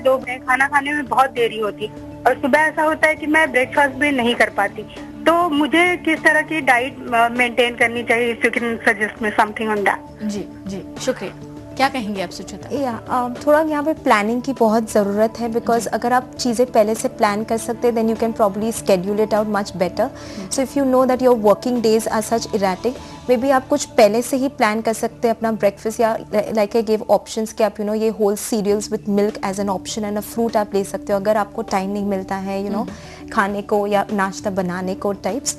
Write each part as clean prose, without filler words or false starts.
2 बजे खाना खाने में बहुत देरी होती और सुबह ऐसा होता है कि मैं ब्रेकफास्ट भी नहीं कर पाती। तो मुझे किस तरह की डाइट मेंटेन करनी चाहिए? If you can suggest me something on that. जी जी, शुक्रिया। क्या कहेंगे आप सुचिता? थोड़ा यहाँ पे प्लानिंग की बहुत ज़रूरत है, बिकॉज अगर आप चीज़ें पहले से प्लान कर सकते हैं then you can probably schedule it out much better. So if you know that your working days are such erratic, maybe आप कुछ पहले से ही प्लान कर सकते हैं अपना ब्रेकफास्ट, या लाइक आई गिव ऑप्शंस कि आप ये whole cereals with milk as an option and a fruit आप ले सकते हो अगर आपको टाइम नहीं मिलता है खाने को या नाश्ता बनाने को टाइप्स।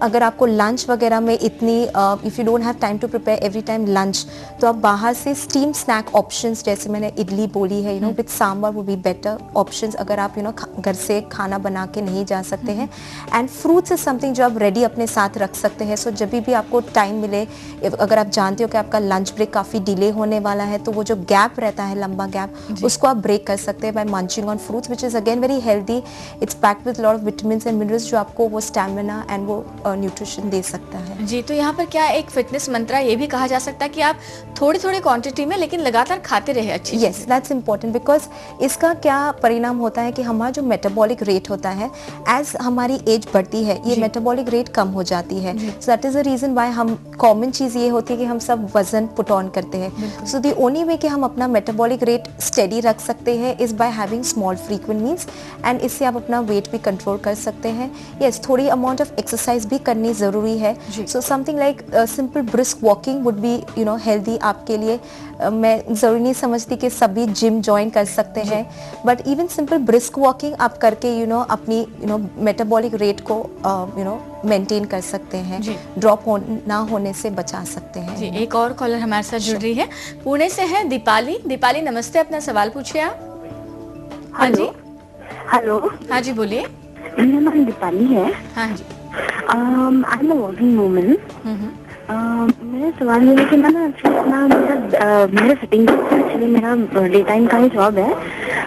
अगर आपको लंच वगैरह में इतनी if you don't have time to prepare every time lunch, तो आप बाहर से स्टीम स्नैक ऑप्शंस, जैसे मैंने इडली बोली है विद सांबर वो भी बेटर ऑप्शंस अगर आप घर से खाना बना के नहीं जा सकते हैं। एंड फ्रूट्स इज समथिंग जो आप रेडी अपने साथ रख सकते हैं। सो जब भी आपको टाइम मिले, अगर आप जानते हो कि आपका लंच ब्रेक काफ़ी डिले होने वाला है, तो वो जो गैप रहता है लंबा गैप, उसको आप ब्रेक कर सकते हैं by munching on fruits which is again very healthy. It's packed with lot of vitamins and minerals जो आपको वो स्टैमिना एंड न्यूट्रिशन दे सकता है। जी, तो यहाँ पर क्या एक फिटनेस मंत्र ये भी कहा जा सकता है कि आप थोड़ी थोड़ी क्वांटिटी में लेकिन लगातार खाते रहे अच्छी। यस, दैट्स इम्पोर्टेंट, बिकॉज इसका क्या परिणाम होता है कि हमारा जो मेटाबॉलिक रेट होता है, एज हमारी एज बढ़ती है ये मेटाबॉलिक रेट कम हो जाती है। So that is the reason why हम कॉमन चीज़ ये होती है कि हम सब वजन पुट ऑन करते हैं। सो द ओनली वे कि हम अपना मेटाबॉलिक रेट स्टेडी रख सकते हैं is by having small frequent meals, and इससे आप अपना वेट भी कंट्रोल कर सकते हैं। यस, थोड़ी अमाउंट ऑफ एक्सरसाइज भी करनी ज़रूरी है। सो something like simple brisk walking would be healthy आपके लिए। मैं ज़रूरी नहीं समझती कि सभी जिम ज्वाइन कर सकते हैं, but even simple brisk walking आप करके अपनी मेटाबॉलिक रेट को मेंटेन कर सकते हैं, ड्रॉप ना होने से बचा सकते हैं। जी, एक और कॉलर हमारे साथ जुड़ रही है, पुणे से है दीपाली। दीपाली नमस्ते, अपना सवाल पूछिए आप। हाँ जी, हेलो। हाँ जी, बोलिए। मेरा नाम दीपाली है। हाँ जी। I am a working woman. मेरा सवाल ये है कि मैं ना मेरा फिटिंग एक्चुअली मेरा डे टाइम का ही जॉब है,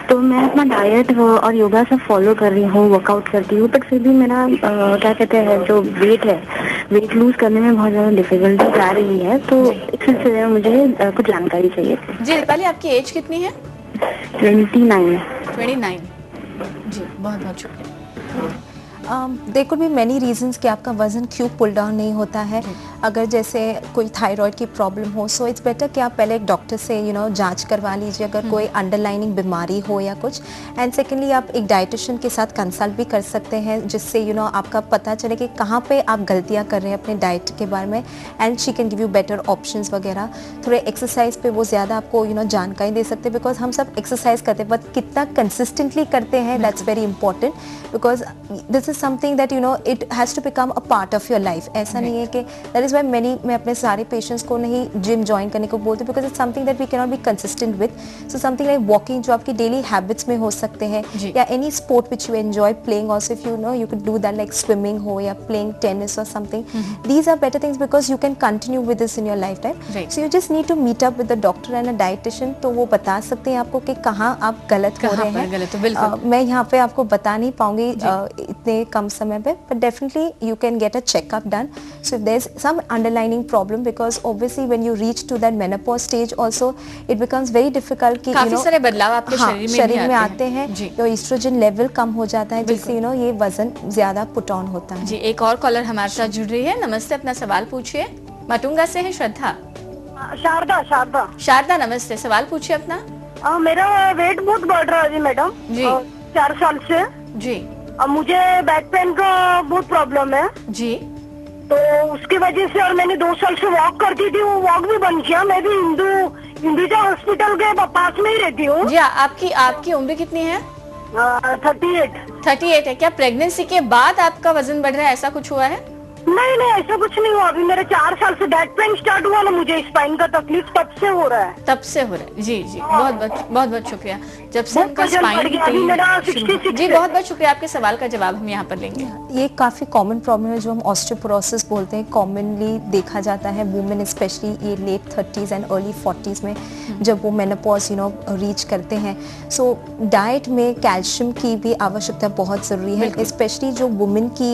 तो मैं अपना डाइट और योगा सब फॉलो कर रही हूँ, वर्कआउट करती हूँ, बट फिर भी मेरा क्या कहते हैं जो वेट है, वेट लूज करने में बहुत ज़्यादा डिफिकल्टी आ रही है। तो इस सिलसिले में मुझे कुछ जानकारी चाहिए। जी दीपाली, आपकी एज कितनी है? 29। 29। जी, बहुत बहुत शुक्रिया। There could be many reasons कि आपका वजन क्यों पुल डाउन नहीं होता है। अगर जैसे कोई थायराइड की प्रॉब्लम हो, सो इट्स बेटर कि आप पहले एक डॉक्टर से जांच करवा लीजिए अगर कोई अंडरलाइनिंग बीमारी हो या कुछ। एंड सेकेंडली आप एक डाइटिशियन के साथ कंसल्ट भी कर सकते हैं, जिससे आपका पता चले कि कहाँ पे आप गलतियाँ कर रहे हैं अपने डाइट के बारे में, and she can give you better options वगैरह। थोड़े एक्सरसाइज पे वो ज़्यादा आपको जानकारी दे सकते हैं, बिकॉज हम सब एक्सरसाइज करते हैं, बट कितना कंसिस्टेंटली करते हैं that's very important, because this is something that it has to become a part of your life. ऐसा नहीं है कि दैट इज वाई मैं अपने सारे पेशेंट्स को नहीं जिम ज्वाइन करने को बोलती, because it's something that we can not be consistent with. So something like walking जो आपकी डेली हैबिट्स में हो सकते हैं, या any sport which you enjoy playing also, if you can do that, like swimming हो या प्लेइंग टेनिस और something, these are better things because you can continue with this in your life time. So you just need to meet up with the doctor and a dietitian, तो वो बता सकते हैं आपको कि कहाँ आप गलत हो रहे हैं। मैं यहाँ पे आपको बता नहीं पाऊंगी इतने कम समय पे, but definitely you can get a checkup done. So if there's some underlying problem, because obviously when you reach to that menopause stage also it becomes very difficult कि काफी सारे बदलाव आपके शरीर में आते हैं, तो एस्ट्रोजन लेवल कम हो जाता है, जिससे ये वजन ज्यादा पुट ऑन होता है। जी, एक और कॉलर हमारे साथ जुड़ रही है। नमस्ते, अपना सवाल पूछिए। माटुंगा से है श्रद्धा। शारदा नमस्ते, सवाल पूछिए अपना। मेरा वेट बहुत बढ़ रहा है जी मैडम जी, 4 साल से जी। अब मुझे बैक पेन का बहुत प्रॉब्लम है जी, तो उसकी वजह से, और मैंने 2 साल से वॉक करती थी, वो वॉक भी बंद किया। मैं भी हिंदुजा हॉस्पिटल के पास में ही रहती हूँ। जी, आपकी उम्र कितनी है? 38 है। क्या प्रेगनेंसी के बाद आपका वजन बढ़ रहा है, ऐसा कुछ हुआ है? नहीं, ऐसा कुछ नहीं हुआ। अभी मेरे 4 साल से बैक पेन स्टार्ट हुआ ना, मुझे स्पाइन का तकलीफ तब से हो रहा है। जी, बहुत शुक्रिया। जब से आपका स्पाइन की जी, बहुत शुक्रिया। आपके सवाल का जवाब हम यहाँ पर लेंगे। ये काफ़ी कॉमन प्रॉब्लम है जो हम ऑस्टियोपोरोसिस बोलते हैं, कॉमनली देखा जाता है वुमेन, स्पेशली ये late 30s and early 40s में जब वो मेनोपॉज रीच करते हैं। सो डाइट में कैल्शियम की भी आवश्यकता बहुत ज़रूरी है, स्पेशली जो वुमेन की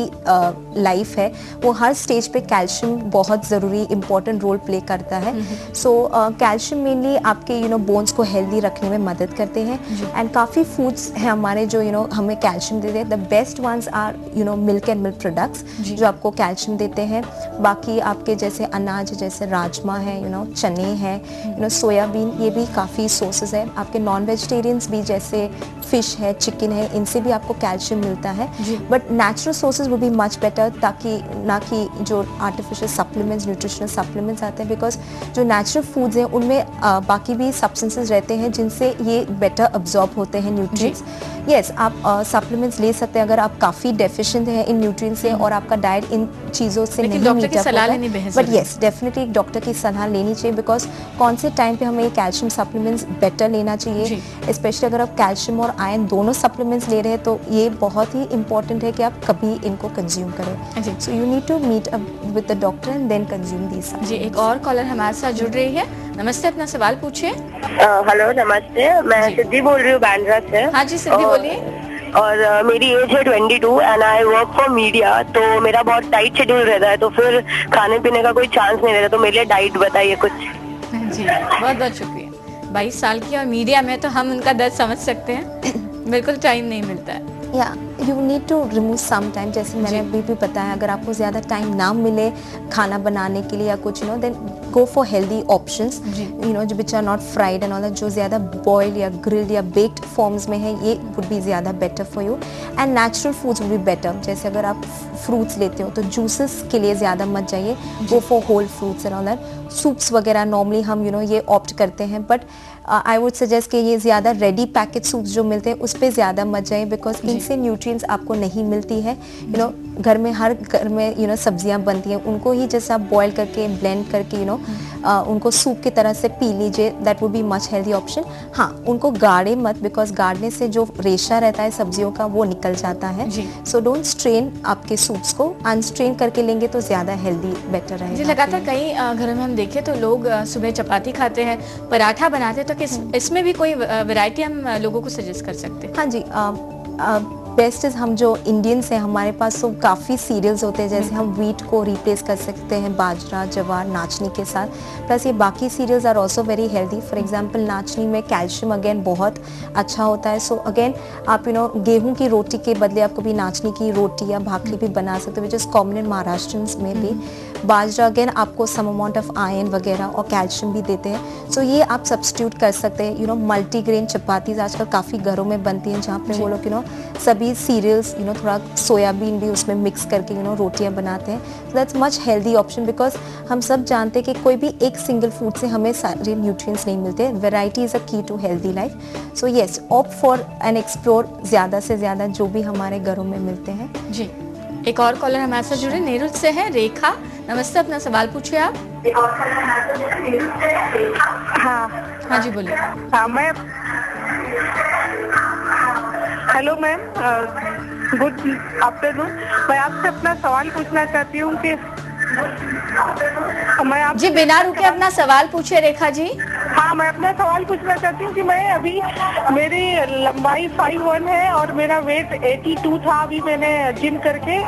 लाइफ है वो हर स्टेज पे कैल्शियम बहुत ज़रूरी इंपॉर्टेंट रोल प्ले करता है। सो कैल्शियम मेनली आपके बोन्स को हेल्दी रखने में मदद करते हैं। एंड काफ़ी फूड्स हैं हमारे जो हमें कैल्शियम देते हैं। The best ones are milk and milk products जो आपको कैल्शियम देते हैं। बाकी आपके जैसे अनाज जैसे राजमा है, चने हैं, सोयाबीन, ये भी काफ़ी सोर्सेज है। आपके नॉन वेजिटेरियंस भी जैसे फिश है, चिकन है, इनसे भी आपको कैल्शियम मिलता है। बट नेचुरल सोर्सेज वो भी मच बेटर, ताकि ना कि जो आर्टिफिशियल सप्लीमेंट्स, न्यूट्रिशनल सप्लीमेंट्स आते हैं, बिकॉज जो नेचुरल फूड्स हैं उनमें बाकी भी सब्सटेंसेस रहते हैं जिनसे ये बेटर अब्जॉर्ब होते हैं न्यूट्रिएंट्स। यस, आप सप्लीमेंट्स ले सकते हैं अगर आप काफ़ी डेफिशिएंट हैं इन न्यूट्रिएंट्स से और आपका डाइट इन चीज़ों से नहीं मीट अप होता है। बट यस, डेफिनेटली एक डॉक्टर की सलाह लेनी चाहिए, बिकॉज कौन से टाइम पे हमें कैल्शियम सप्लीमेंट्स बेटर लेना चाहिए। स्पेशली अगर आप कैल्शियम और आयरन दोनों सप्लीमेंट्स ले रहे हैं तो ये बहुत ही इंपॉर्टेंट है कि आप कभी इनको कंज्यूम करें। So you need to meet up with the doctor and then consume these. जी, एक और कॉलर हमारे साथ जुड़ रही है। नमस्ते, अपना सवाल पूछिए। हेलो, नमस्ते, मैं सिद्धि बोल रही हूँ बैंड्रा से। हाँ जी, सिद्धि बोलिए। और मेरी एज है 22 and I work for media, तो मेरा बहुत टाइट शेड्यूल रहता है, तो फिर खाने पीने का कोई चांस नहीं रहता, तो मेरे लिए डाइट बताइए कुछ। जी, बहुत बहुत शुक्रिया। 22 साल की और मीडिया में, तो हम उनका दर्द समझ सकते हैं। बिल्कुल टाइम नहीं मिलता है। या you need to remove some time, जैसे मैंने अभी भी बताया, अगर आपको ज़्यादा टाइम ना मिले खाना बनाने के लिए या कुछ then go for healthy options जो which are not fried and all, जो ज़्यादा बॉइल्ड या ग्रिल्ड या बेक्ड फॉर्म्स में है, ये वुड बी ज़्यादा better for you. And natural foods would be better, जैसे अगर आप फ्रूट्स लेते हो तो जूसेस के लिए ज़्यादा मत जाइए, go for whole fruits and all that. Soups वगैरह नॉर्मली हम ये ऑप्ट करते हैं, बट आई वुड सजेस्ट कि ये ज़्यादा रेडी पैकेट सूप्स जो मिलते हैं उस पर ज़्यादा मत जाएं, बिकॉज इनसे न्यूट्रिएंट्स आपको नहीं मिलती है। घर में हर घर में सब्जियां बनती हैं, उनको ही जैसे आप बॉईल करके ब्लेंड करके उनको सूप की तरह से पी लीजिए, that would be much healthy option. हाँ, उनको गाढ़े मत, बिकॉज गाढ़ने से जो रेशा रहता है सब्जियों का वो निकल जाता है। सो डोंट स्ट्रेन आपके सूप्स को, अनस्ट्रेन करके लेंगे तो ज़्यादा हेल्दी बेटर रहेगा। जी, लगातार कई घरों में हम देखें तो लोग सुबह चपाती खाते हैं, पराठा बनाते हैं, तो इसमें भी कोई वैरायटी हम लोगों को सजेस्ट कर सकते हैं? हाँ जी, बेस्ट इज़ हम जो इंडियंस हैं हमारे पास तो काफ़ी सीरियल्स होते हैं, जैसे हम वीट को रिप्लेस कर सकते हैं बाजरा, जवार, नाचनी के साथ। प्लस ये बाकी cereals are also very healthy. For example नाचनी में कैल्शियम अगेन बहुत अच्छा होता है। सो अगेन आप गेहूं की रोटी के बदले आप कभी नाचनी की रोटी या भाकरी भी बना सकते हो, which is common in Maharashtra में भी। बाजरा अगेन आपको सम अमाउंट ऑफ आयरन वगैरह और कैल्शियम भी देते हैं, सो ये आप सब्स्टिट्यूट कर सकते हैं। मल्टीग्रेन चपातीज आजकल काफ़ी घरों में बनती हैं, जहाँ पे वो लोग सभी सीरियल्स थोड़ा सोयाबीन भी उसमें मिक्स करके रोटियां बनाते हैं। So that's much healthy option, because हम सब जानते हैं कि कोई भी एक सिंगल फूड से हमें सारे न्यूट्रिएंट्स नहीं मिलते। Variety is a key to healthy life. So yes, opt for and explore ज़्यादा से ज़्यादा जो भी हमारे घरों में मिलते हैं। जी, एक और कॉलर हमारे साथ जुड़े, नेरुल से है रेखा। नमस्ते, अपना सवाल पूछिए आप। हाँ जी, बोलिए। हाँ, मैं हेलो मैम, गुड आफ्टरनून। मैं आपसे अपना सवाल पूछना चाहती हूँ कि मैं आप जी बिना रुके अपना सवाल पूछिए रेखा जी। हाँ, मैं अपना सवाल पूछना चाहती हूँ कि मैं अभी मेरी लंबाई 5'1" है और मेरा वेट 82 था। अभी मैंने जिम करके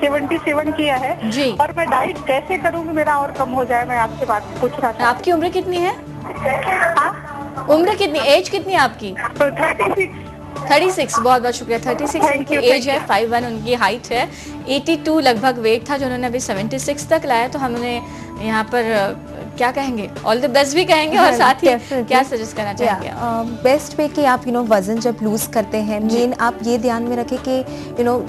77 किया है जी। और मैं डाइट कैसे करूँगी मेरा और कम हो जाए, मैं आपसे बात पूछना चाहती हूँ। आपकी उम्र कितनी है? उम्र कितनी, एज कितनी है आपकी? 36। बहुत बहुत शुक्रिया। 36 उनकी एज है, 5'1" उनकी हाइट है, 82 लगभग वेट था जो उन्होंने अभी 76 तक लाया। तो हमने यहाँ पर क्या कहेंगे, ऑल द बेस्ट भी कहेंगे और साथ ही क्या सजेस्ट करना चाहेंगे? बेस्ट वे कि आप वजन जब लूज करते हैं, मेन आप ये ध्यान में रखें कि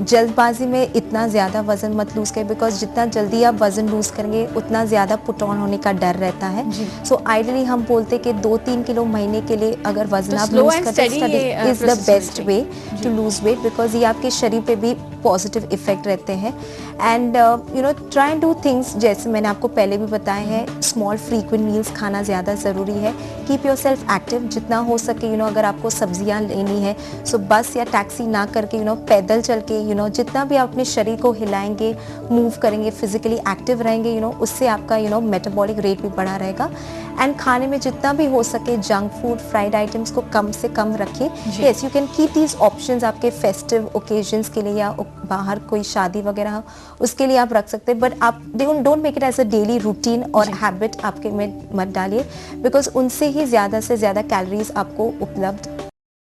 जल्दबाजी में इतना ज़्यादा वजन मत लूज करें, बिकॉज जितना जल्दी आप वजन लूज करेंगे उतना ज़्यादा पुट ऑन होने का डर रहता है। सो आइडली हम बोलते कि 2-3 किलो महीने के लिए अगर वजन आप लूज करते हैं, is the best way to lose weight, because ये आपके शरीर पे भी पॉजिटिव इफेक्ट रहते हैं। And try and do things, जैसे मैंने आपको पहले भी बताया है, स्मॉल फ्रीक्वेंट मील्स खाना ज़्यादा ज़रूरी है। कीप योर सेल्फ एक्टिव जितना हो सके। अगर आपको सब्जियां लेनी है सो बस या टैक्सी ना करके पैदल चल के जितना भी आप अपने शरीर को हिलाएंगे, मूव करेंगे, फिजिकली एक्टिव रहेंगे, उससे आपका मेटाबॉलिक रेट भी बढ़ा रहेगा। एंड खाने में जितना भी हो सके जंक फूड, फ्राइड आइटम्स को कम से कम रखें। Yes, you can keep these options आपके फेस्टिव ओकेजन्स के लिए या बाहर कोई शादी वगैरह हो उसके लिए आप रख सकते हैं, बट आप don't make it as a daily routine और हैबिट आपके में मत डालिए, बिकॉज उनसे ही ज़्यादा से ज़्यादा कैलोरीज आपको उपलब्ध